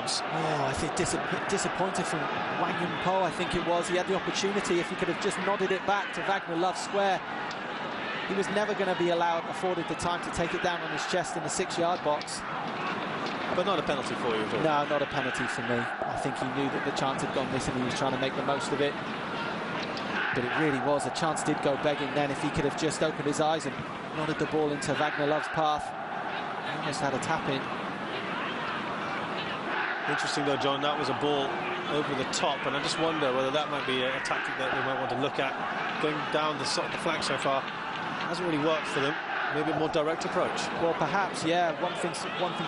arms. Oh, I think disappointed from Wang Yunpo, I think it was. He had the opportunity. If he could have just nodded it back to Wagner Love square, he was never going to be afforded the time to take it down on his chest in the 6-yard box. But not a penalty for you at all? No, not a penalty for me. I think he knew that the chance had gone missing. He was trying to make the most of it. But it really was. A chance did go begging then. If he could have just opened his eyes and nodded the ball into Wagner Love's path, he almost had a tap-in. Interesting though, John, that was a ball over the top, and I just wonder whether that might be a tactic that they might want to look at. Going down the flank so far hasn't really worked for them. Maybe a more direct approach. Well, perhaps, yeah. One thing's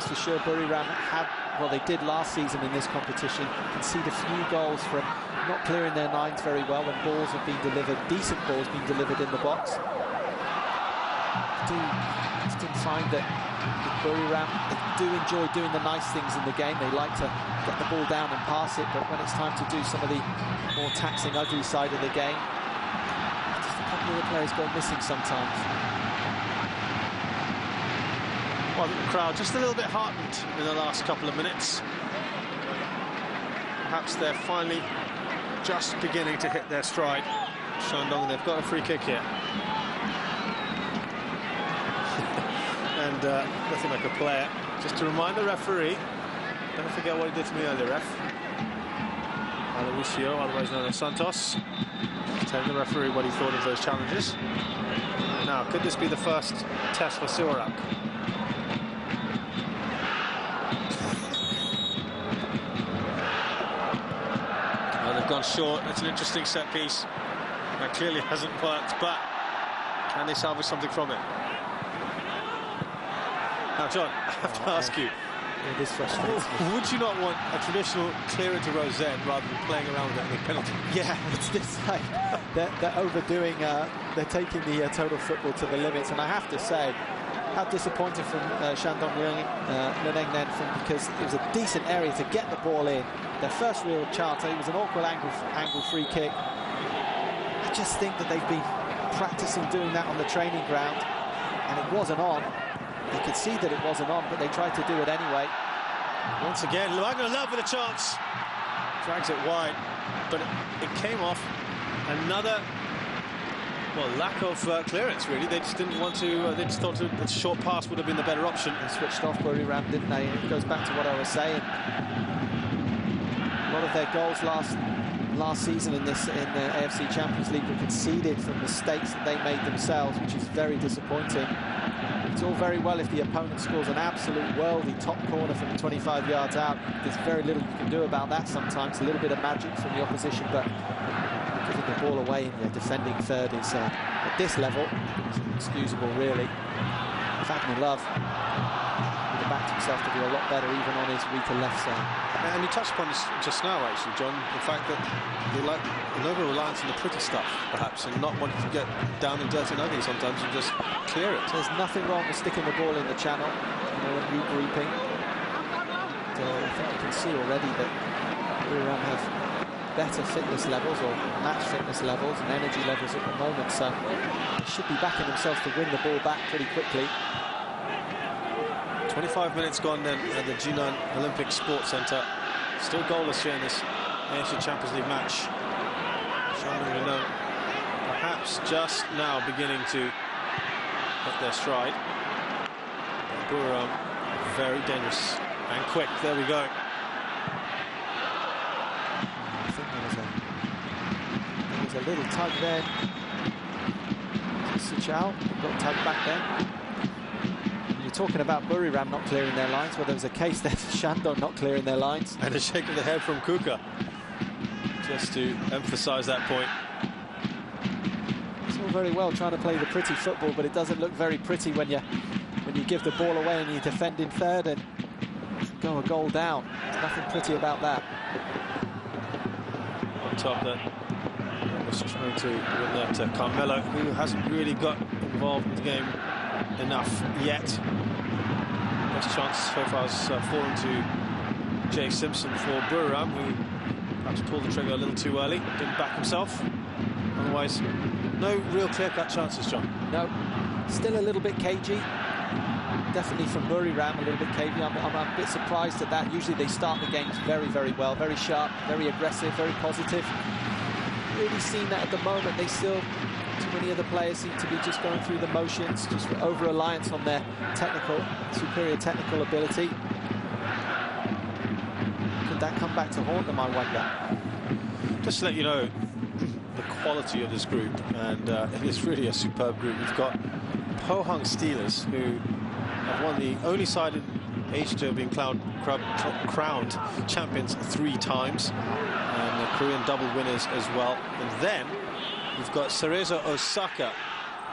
for sure. Buriram had, well, they did last season in this competition, concede a few goals from not clearing their lines very well when balls have been delivered, decent balls being delivered in the box. I just didn't find that with Buriram, they do enjoy doing the nice things in the game. They like to get the ball down and pass it, but when it's time to do some of the more taxing, ugly side of the game, just a couple of the players go missing sometimes. Well, the crowd just a little bit heartened in the last couple of minutes. Perhaps they're finally just beginning to hit their stride. Shandong, they've got a free kick here. And nothing like a player. Just to remind the referee, don't forget what he did to me earlier, ref. Aloysiu, otherwise known as Santos, telling the referee what he thought of those challenges. Now, could this be the first test for Siwarak? Gone short. It's an interesting set piece that clearly hasn't worked, but can they salvage something from it? Now, John, I have to ask you, it is frustrating. Would you not want a traditional clear into row Z rather than playing around with any penalty? Yeah, it's this like they're overdoing, they're taking the total football to the limits, and I have to say, how disappointed from Shandong Luneng then, because it was a decent area to get the ball in. Their first real chance, it was an awkward angle free kick. I just think that they've been practicing doing that on the training ground, and it wasn't on. They could see that it wasn't on, but they tried to do it anyway. Once again, Wagner Love with a chance. Drags it wide, but it came off. Another, well, lack of clearance, really. They just didn't want to, they just thought a short pass would have been the better option. They switched off Buriram, didn't they? And it goes back to what I was saying. A lot of their goals last season in the AFC Champions League were conceded from mistakes that they made themselves, which is very disappointing. It's all very well if the opponent scores an absolute worldie top corner from 25 yards out. There's very little you can do about that sometimes. A little bit of magic from the opposition, but giving the ball away in your defending third is, at this level, is inexcusable, really. Wagner Love would have backed himself to do a lot better, even on his weaker left side. And you touched upon this just now, actually, John, the fact that they like an over-reliance on the pretty stuff, perhaps, and not wanting to get down and dirty and ugly sometimes and just clear it. So there's nothing wrong with sticking the ball in the channel, and regrouping. And, I think you can see already that Buriram have better fitness levels, or match fitness levels and energy levels at the moment, so they should be backing themselves to win the ball back pretty quickly. 25 minutes gone then at the Jinan Olympic Sports Centre. Still goalless here in this AFC Champions League match. Shandong Luneng perhaps just now beginning to hit their stride. Buriram very dangerous and quick. There we go. I think there was a little tug there. Suchao got tugged back there. Talking about Buriram not clearing their lines, well, there was a case there for Shandong not clearing their lines. And a shake of the head from Kuka, just to emphasise that point. It's all very well trying to play the pretty football, but it doesn't look very pretty when you give the ball away and you defend in third and go a goal down. There's nothing pretty about that. On top that was trying to win that to Carmelo, who hasn't really got involved in the game enough yet. Best chance so far has fallen to Jay Simpson for Buriram, who perhaps pulled the trigger a little too early, didn't back himself. Otherwise, no real clear-cut chances, John. No, still a little bit cagey. definitely from Buriram, a little bit cavey. I'm a bit surprised at that. Usually they start the games very, very well, very sharp, very aggressive, very positive. Really seen that at the moment. They still, too many other players seem to be just going through the motions, just over-reliance on their superior technical ability. Could that come back to haunt them, I wonder? Just to let you know the quality of this group, and it is really a superb group. We've got Pohang Steelers, who have won the only side in Asia to have been crowned champions 3 times, and the Korean double winners as well. And then we've got Cerezo Osaka.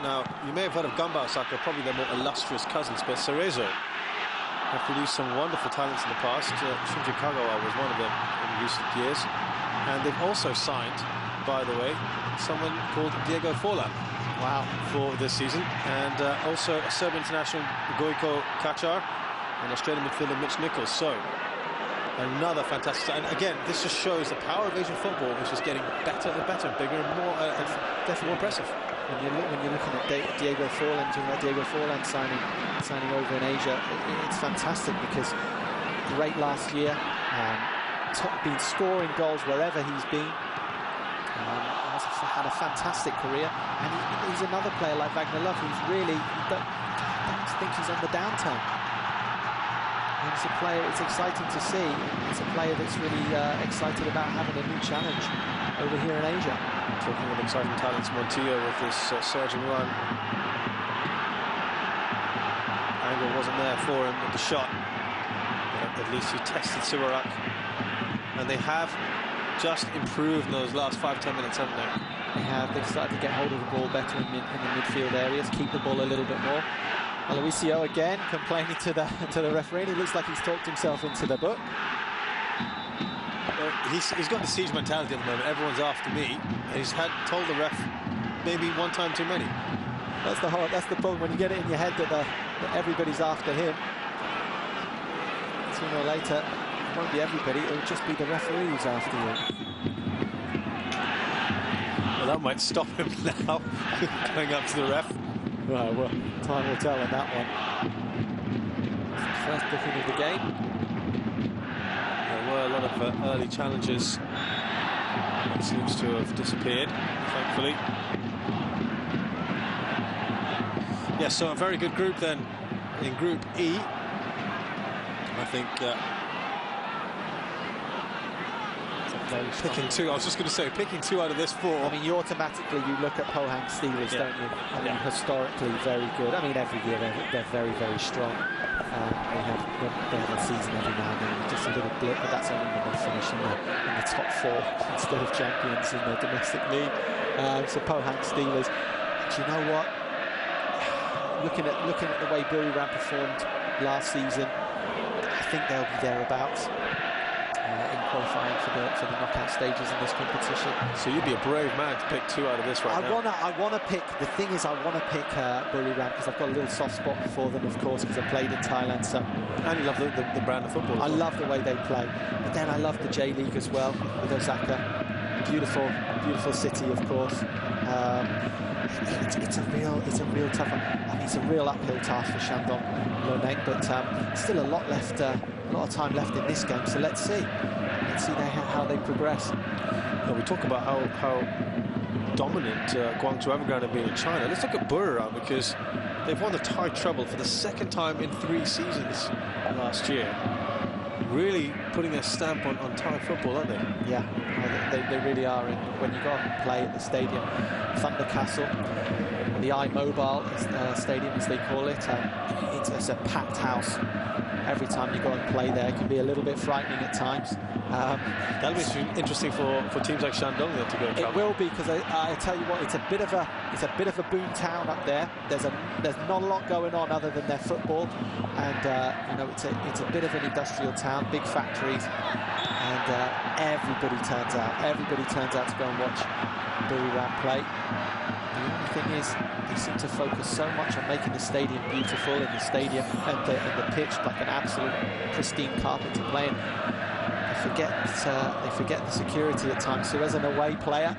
Now, you may have heard of Gamba Osaka, probably their more illustrious cousins, but Cerezo have produced some wonderful talents in the past. Shinji Kagawa was one of them in recent years. And they've also signed, by the way, someone called Diego Forlan. Wow. For this season. And also a Serbian international, Gojko Kačar, and Australian midfielder Mitch Nichols. So, another fantastic... And again, this just shows the power of Asian football, which is getting better and better, bigger and more, definitely more impressive. When you're looking at Diego Forlan, doing that Diego Forlan signing over in Asia, it's fantastic because great last year, been scoring goals wherever he's been, had a fantastic career, and he's another player like Wagner Love who's really, don't think he's on the downturn. And it's a player, it's exciting to see. It's a player that's really excited about having a new challenge over here in Asia. Talking of exciting talents, Montillo with this surging run. Angle wasn't there for him with the shot. But at least he tested Siwarak. And they have just improved in those last 5-10 minutes, haven't they? They have. They've started to get hold of the ball better in the midfield areas, keep the ball a little bit more. Aloisio again complaining to the referee. He looks like he's talked himself into the book. He's got the siege mentality at the moment. Everyone's after me. He's told the ref maybe one time too many. That's the problem when you get it in your head that everybody's after him. Sooner or later, it won't be everybody. It'll just be the referee who's after you. Well, that might stop him now, going up to the ref. Well, time will tell on that one. First booking of the game. There were a lot of early challenges. That seems to have disappeared, thankfully. Yes, so a very good group then in Group E. I think picking 2. I was just going to say, picking 2 out of this 4. I mean, you look at Pohang Steelers, don't you? I mean, historically very good. I mean, every year they're very, very strong. They have a season every now and then, just a little blip, but that's only when they finish in the top 4 instead of champions in the domestic league. So Pohang Steelers, do you know what? Looking at the way Buriram performed last season, I think they'll be thereabouts in qualifying for the knockout stages in this competition. So you'd be a brave man to pick 2 out of this right now. I want to pick. The thing is, I want to pick Buriram because I've got a little soft spot for them, of course, because I played in Thailand. So, and you love the brand of football. I love the way they play, but then I love the J League as well with Osaka. Beautiful city, of course. It's a real tough one. I mean, it's a real uphill task for Shandong Luneng, but still a lot of time left in this game. So let's see how they progress. Now, we talk about how dominant Guangzhou Evergrande have been in China. Let's look at Buriram, because they've won the Thai treble for the 2nd time in 3 seasons last year. Really putting their stamp on Thai football, aren't they? Yeah, they really are. And when you go and play at the stadium, Thunder Castle, the iMobile Stadium, as they call it, it's a packed house. Every time you go and play there, it can be a little bit frightening at times. That'll be interesting for teams like Shandong then to go and travel. It will be, because I tell you what, it's a bit of a boom town up there. There's not a lot going on other than their football, and you know, it's a bit of an industrial town, big factories, and everybody turns out to go and watch Buriram play. The only thing is, they seem to focus so much on making the stadium beautiful, and the stadium and the pitch like an absolute pristine carpet to play in. They forget the security at times. So as an away player,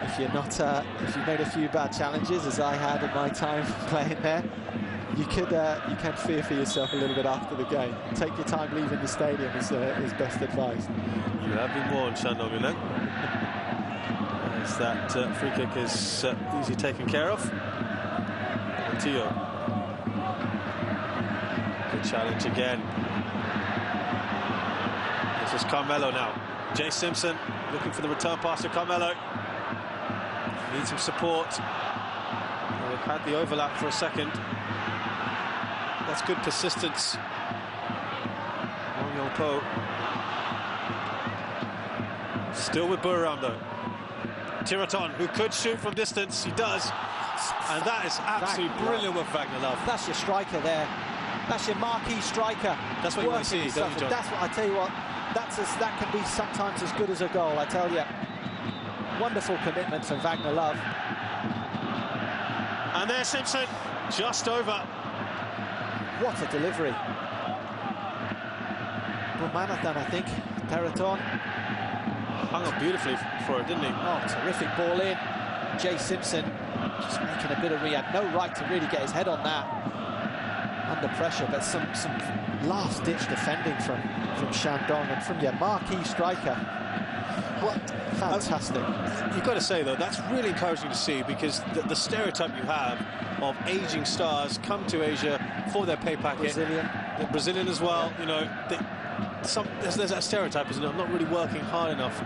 if you've made a few bad challenges, as I had in my time playing there, you can fear for yourself a little bit after the game. Take your time leaving the stadium is best advice. You have been warned, Shandong Luneng. As that free kick is easily taken care of. Tio. Good challenge again. This is Carmelo now. Jay Simpson looking for the return pass to Carmelo. Needs some support. They've had the overlap for a second. That's good persistence. Wong Yong-po. Still with Buriram though. Tiraton, who could shoot from distance, he does. And that is absolutely brilliant with Wagner Love. That's your striker there. That's your marquee striker. That's what you want to see, don't you, John? That's what I tell you what. That can be sometimes as good as a goal, I tell you. Wonderful commitment from Wagner Love. And there's Simpson, just over. What a delivery. Bumanathan, I think. Teraton. Hung up beautifully for it, didn't he? Oh, terrific ball in. Jay Simpson just making a bit of rehab. No right to really get his head on that. Under pressure, but some last-ditch defending from Shandong and from your marquee striker. What fantastic. You've got to say, though, that's really encouraging to see, because the stereotype you have of aging stars come to Asia for their pay packet. Brazilian as well, you know, there's that stereotype, isn't it? I'm not really working hard enough.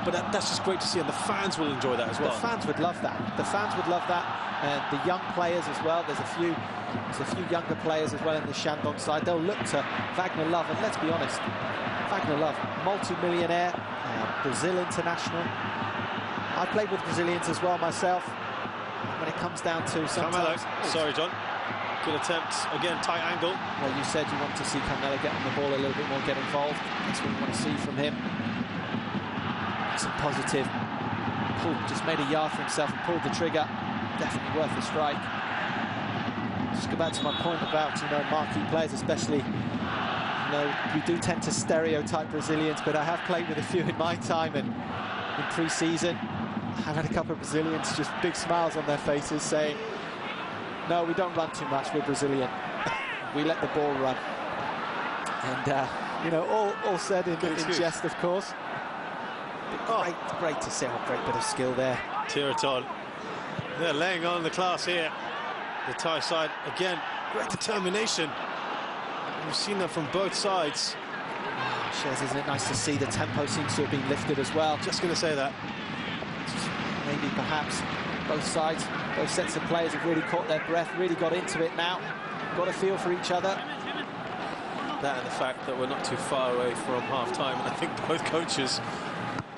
But that's just great to see, and the fans will enjoy that as well. The fans would love that. The fans would love that, and the young players as well. There's a few younger players as well in the Shandong side. They'll look to Wagner Love, and let's be honest, Wagner Love, multi-millionaire, Brazil international. I played with Brazilians as well myself. When it comes down to sometimes... Sorry, John. Good attempt. Again, tight angle. Well, you said you want to see Carmelo get on the ball a little bit more, get involved. That's what you want to see from him. Some positive. Just made a yard for himself and pulled the trigger. Definitely worth a strike. Just go back to my point about, you know, marquee players, especially, you know, we do tend to stereotype Brazilians, but I have played with a few in my time, and in pre-season I've had a couple of Brazilians just big smiles on their faces saying, no, we don't run too much, we're Brazilian. We let the ball run. And you know, all said in jest, of course. Great to see. Great bit of skill there. Tiraton. They're laying on the class here. The Thai side, again, great determination. We've seen that from both sides. Shez, isn't it nice to see the tempo seems to have been lifted as well? Just going to say that. Maybe perhaps both sides, both sets of players have really caught their breath, really got into it now, got a feel for each other. That and the fact that we're not too far away from half-time, and I think both coaches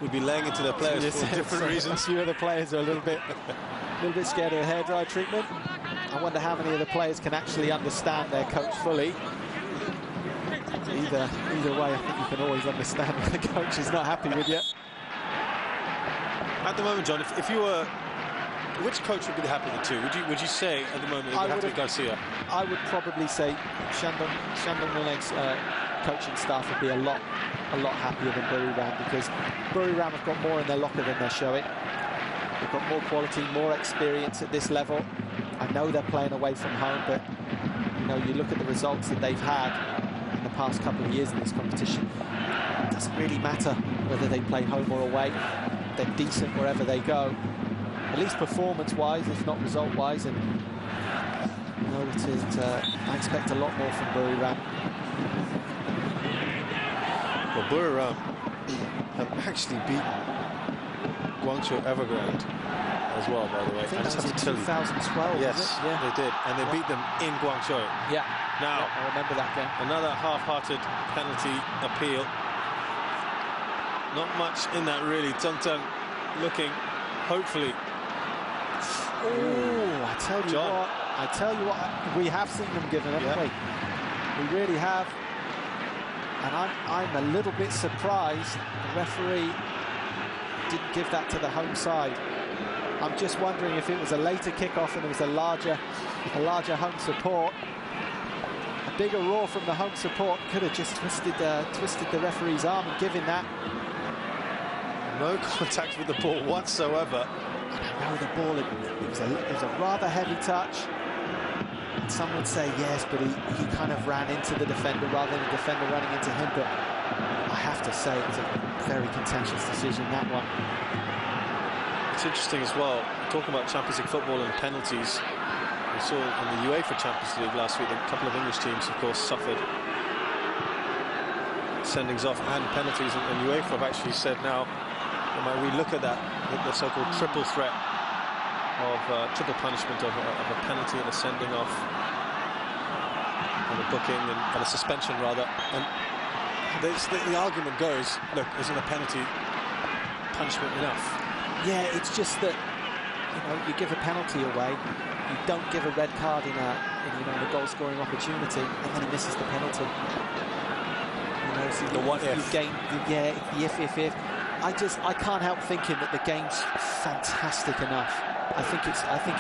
would be laying into their players for different reasons. A few of the players are a little bit scared of the hairdryer treatment. I wonder how many of the players can actually understand their coach fully. Either way, I think you can always understand when the coach is not happy with you. At the moment, John, if you were, which coach would be the happy of the two? Would you say at the moment it would have to be Garcia? I would probably say Shandong Luneng's coaching staff would be a lot happier than Buriram, because Buriram have got more in their locker than they're showing. They've got more quality, more experience at this level. I know they're playing away from home, but you know, you look at the results that they've had in the past couple of years in this competition. It doesn't really matter whether they play home or away. They're decent wherever they go, at least performance-wise, if not result-wise. And you know, I expect a lot more from Buriram. Well, Buriram have actually beaten Guangzhou Evergrande as well, by the way. I think that was in 2012, yes, yeah, they did, and they beat them in Guangzhou. Yeah. Now, I remember that game. Another half-hearted penalty appeal. Not much in that, really. Tung looking, hopefully. Oh, I tell you what, we have seen them given, haven't we? We really have. And I'm a little bit surprised the referee didn't give that to the home side. I'm just wondering if it was a later kickoff and there was a larger home support. A bigger roar from the home support could have just twisted the referee's arm and given that. No contact with the ball whatsoever. I know the ball, it was a rather heavy touch. some would say yes, but he kind of ran into the defender rather than the defender running into him. But I have to say it was a very contentious decision, that one. It's interesting as well, talking about Champions League football and penalties. We saw in the UEFA Champions League last week, a couple of English teams, of course, suffered sendings off and penalties, and UEFA have actually said now, we look at that, the so-called triple threat of triple punishment of a penalty and a sending off and a booking and a suspension rather. And the argument goes, look, isn't a penalty punishment enough? Yeah, it's just that, you know, you give a penalty away, you don't give a red card in a goal-scoring opportunity, and then he misses the penalty. You know, so the what if? The if. I can't help thinking that the game's fantastic enough. I think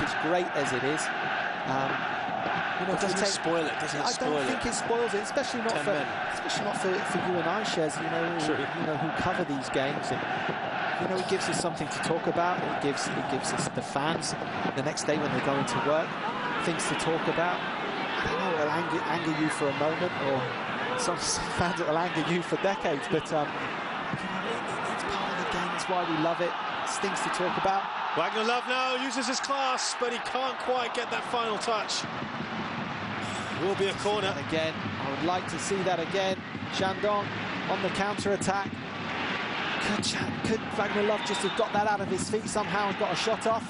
it's great as it is. You know, doesn't it spoil it? I don't think it spoils it, especially not for you and I, Shez, you know, who cover these games. And, you know, it gives us something to talk about. It gives us the fans the next day when they go into work things to talk about. I don't know, it'll anger you for a moment, or some fans it will anger you for decades. But you know, it's part of the game. It's why we love it. It's things to talk about. Wagner Love now uses his class, but he can't quite get that final touch. It will be a corner again. I would like to see that again. Shandong on the counter-attack. Could Wagner Love just have got that out of his feet somehow and got a shot off?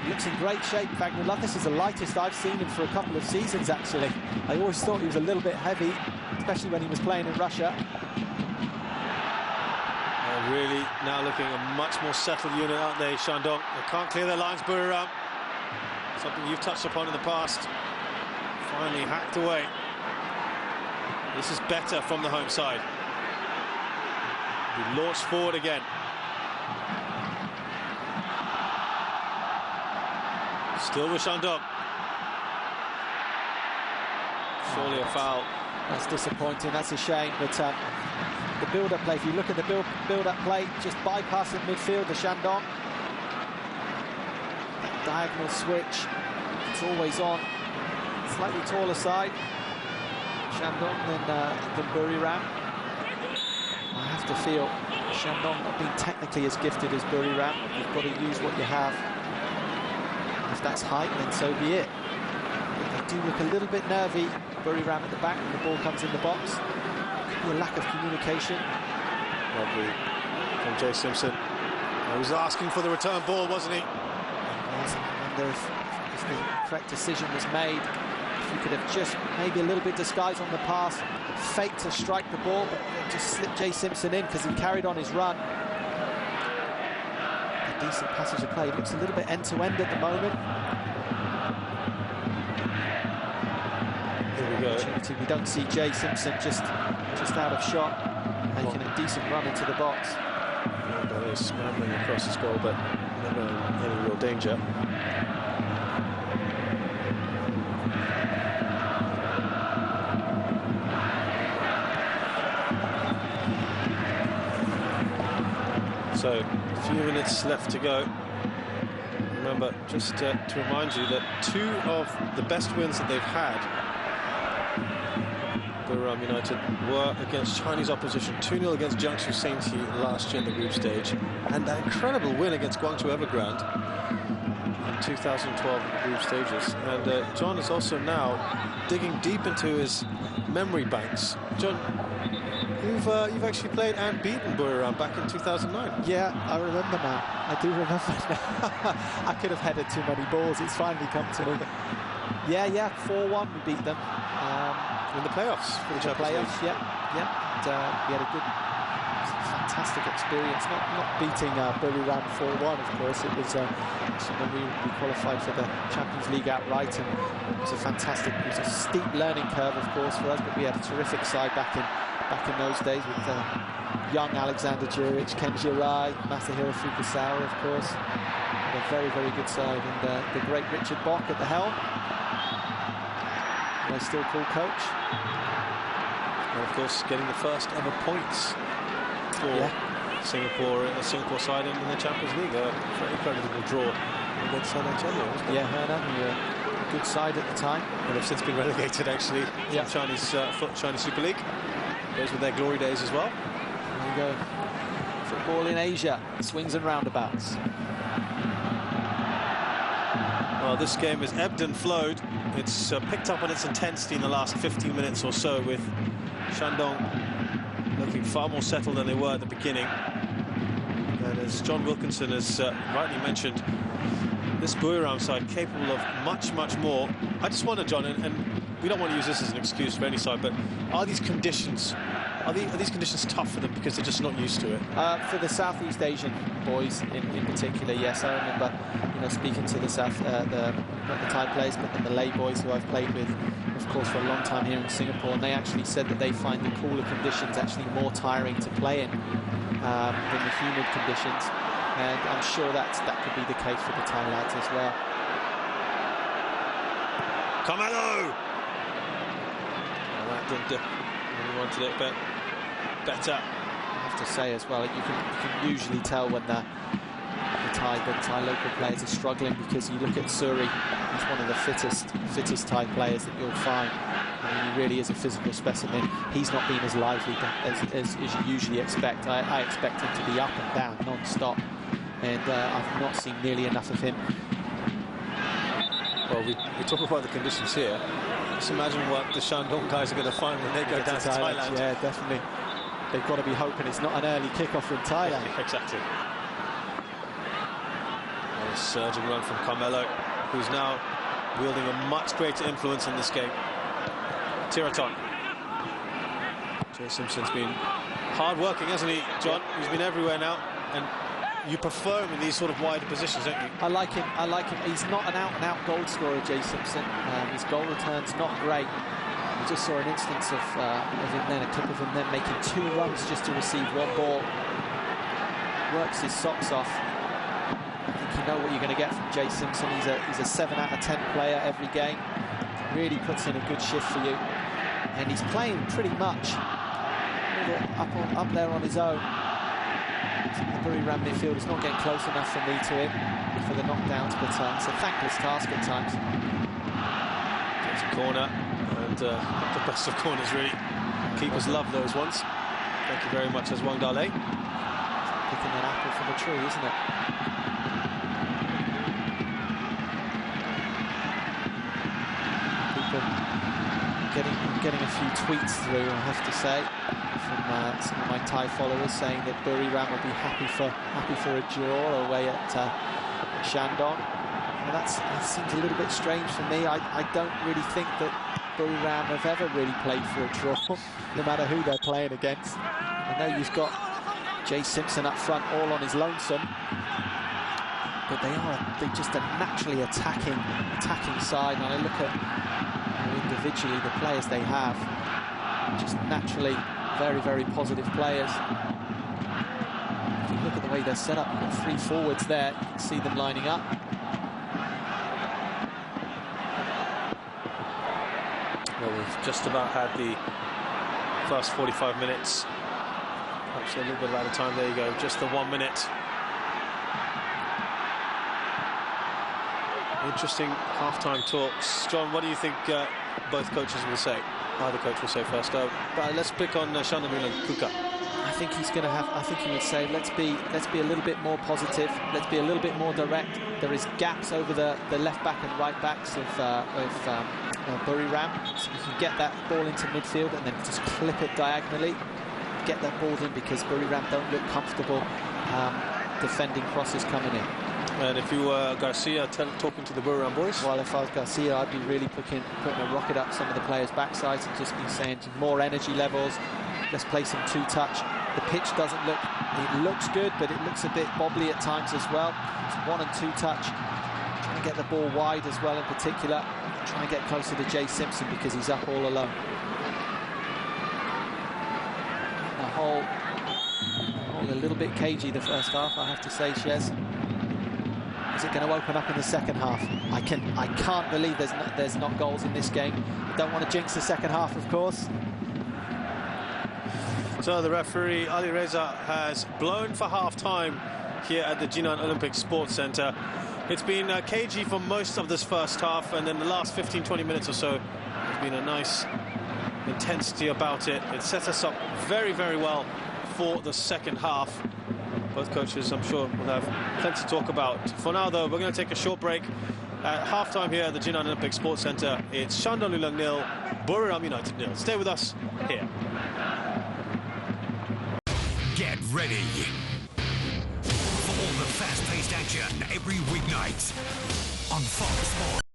He looks in great shape, Wagner Love. This is the lightest I've seen him for a couple of seasons, actually. I always thought he was a little bit heavy, especially when he was playing in Russia. They're really now looking a much more settled unit, aren't they, Shandong? They can't clear their lines, Buriram. Something you've touched upon in the past. Finally hacked away. This is better from the home side. He launched forward again. Still with Shandong. Surely a foul. That's disappointing, that's a shame, but the build-up play, if you look at the build-up play, just bypassing midfield, the Shandong. That diagonal switch, it's always on. Slightly taller side, Shandong than Buriram. I have to feel Shandong not being technically as gifted as Buriram. You've got to use what you have. If that's height, then so be it. But they do look a little bit nervy, Buriram at the back when the ball comes in the box. Could be a lack of communication. Lovely from Jay Simpson. He was asking for the return ball, wasn't he? Yes, I wonder if the correct decision was made. If you could have just maybe a little bit disguised on the pass, faked to strike the ball, but just slipped Jay Simpson in because he carried on his run. A decent passage of play. It looks a little bit end-to-end at the moment. Here we go. We don't see Jay Simpson just out of shot, making a decent run into the box. He's scrambling across his goal, but never in any real danger. So, a few minutes left to go. Remember, just to remind you that 2 of the best wins that they've had, Buriram United, were against Chinese opposition. 2-0 against Jiangsu Sengqi last year in the group stage, and that incredible win against Guangzhou Evergrande in 2012 in the group stages. And John is also now digging deep into his memory banks. John, you've actually played and beaten Buriram back in 2009. Yeah, I remember now. I do remember now. I could have headed too many balls. It's finally come to me. Yeah, 4-1 we beat them. In the playoffs. For the playoffs, yeah. And, we had a good, fantastic experience. Not beating Buriram 4-1, of course. It was when we qualified for the Champions League outright, and it was a steep learning curve, of course, for us. But we had a terrific side back in those days with young Alexander Djuric, Ken Jirai, Masahiro Fukasawa, of course. And a very, very good side, and the great Richard Bock at the helm. They still call coach. And of course, getting the first ever points for Singapore side in the Champions League. A very creditable draw against Shandong, wasn't it? Yeah, Hernan, who were a good side at the time. And they've since been relegated, actually, yeah. from Chinese Super League. Those were their glory days as well. There you go. Football in Asia, swings and roundabouts. Well, this game has ebbed and flowed. It's picked up on its intensity in the last 15 minutes or so, with Shandong looking far more settled than they were at the beginning. And as John Wilkinson has rightly mentioned, this Buriram side capable of much, much more. I just wonder, John, and we don't want to use this as an excuse for any side, but are these conditions tough for them because they're just not used to it? For the Southeast Asian boys in particular, yes. I remember, speaking to the not the Thai players, but the Malay boys who I've played with, of course, for a long time here in Singapore, and they actually said that they find the cooler conditions actually more tiring to play in than the humid conditions, and I'm sure that could be the case for the Thai lads as well. Carmelo! That didn't do. He wanted it, but better. I have to say as well, you can usually tell when the Thai local players are struggling, because you look at Suri, he's one of the fittest Thai players that you'll find. I mean, he really is a physical specimen. He's not been as lively as you usually expect. I expect him to be up and down non-stop, and I've not seen nearly enough of him. Well, we talk about the conditions here. Just imagine what the Shandong guys are going to find when they go down to Thailand. Yeah, definitely. They've got to be hoping it's not an early kickoff from Thailand. Exactly. A surging run from Carmelo, who's now wielding a much greater influence in this game. Tiraton. Jay Simpson's been hard-working, hasn't he, John? He's been everywhere now, and you prefer him in these sort of wider positions, don't you? I like him. He's not an out-and-out goal scorer, Jay Simpson. His goal return's not great. We just saw an instance of him then, a clip of him then making 2 runs just to receive 1 ball. Works his socks off. I think you know what you're going to get from Jay Simpson. He's a 7 out of 10 player every game. Really puts in a good shift for you. And he's playing pretty much up there on his own. The Buriram midfield is not getting close enough for me to him for the knockdowns, but it's a thankless task at times. It's a corner, and the best of corners, really. Keepers love those ones. Thank you very much, as Wang Dale. Picking an apple from a tree, isn't it? People getting a few tweets through, I have to say, from some of my Thai followers, saying that Buriram will be happy for a draw away at Shandong. And that seems a little bit strange for me. I don't really think that Buriram have ever really played for a draw, no matter who they're playing against. I know you've got Jay Simpson up front, all on his lonesome, but they're just a naturally attacking side. And I look at individually the players they have, just naturally very, very positive players. If you look at the way they're set up, you've got 3 forwards there, you can see them lining up. Well, we've just about had the first 45 minutes. Actually, a little bit out of time. There you go, just the 1 minute. Interesting half-time talks. John, what do you think both coaches will say? Either coach will say first. But let's pick on Shandong Luneng, Kuka. I think he's going to have. I think he would say, let's be a little bit more positive. Let's be a little bit more direct. There is gaps over the left back and right backs of Buriram, so you can get that ball into midfield and then just clip it diagonally, get that ball in, because Buriram don't look comfortable defending crosses coming in. And if you were Garcia talking to the Buriram boys? Well, if I was Garcia, I'd be really putting a rocket up some of the players' backsides and just be saying more energy levels. Let's play some 2-touch. The pitch doesn't look, it looks good, but it looks a bit bobbly at times as well. It's 1 and 2-touch. Trying to get the ball wide as well in particular. Trying to get closer to Jay Simpson because he's up all alone. The whole a little bit cagey the first half, I have to say, Shez. Is it going to open up in the second half? I can't believe there's not goals in this game. I don't want to jinx the second half, of course. So the referee, Ali Reza, has blown for half-time here at the Jinan Olympic Sports Centre. It's been cagey for most of this first half, and then the last 15-20 minutes or so, there's been a nice intensity about it. It sets us up very, very well for the second half. Both coaches, I'm sure, will have plenty to talk about. For now, though, we're going to take a short break. At halftime here at the Jinan Olympic Sports Centre, it's Shandong Luneng 0, Buriram United 0. Stay with us here. Get ready for all the fast-paced action every weeknight on Fox Sports.